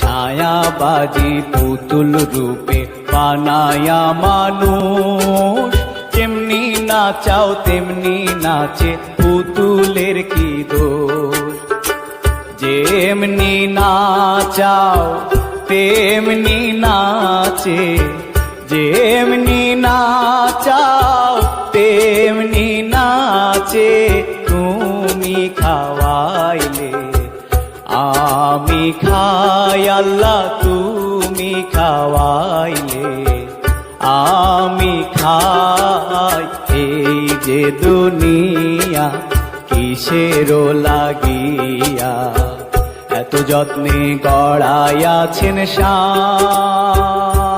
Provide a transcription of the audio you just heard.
ছায়াবাজি পুতুল রূপে বানায়া মানুষ, যেমনি নাচাও তেমনি নাচে পুতুলের কি দোষ। যেমনি নাচাও তেমনি নাচে, যেমনি নাচাও তেমনি নাচে। তুমি খাওয়াইলে আমি খাই আল্লাহ, তুমি খাওয়াইলে আমি খাই। এই যে দুনিয়া কিসেরও লাগিয়া, এত যত্নে গড়াইয়াছেন শান।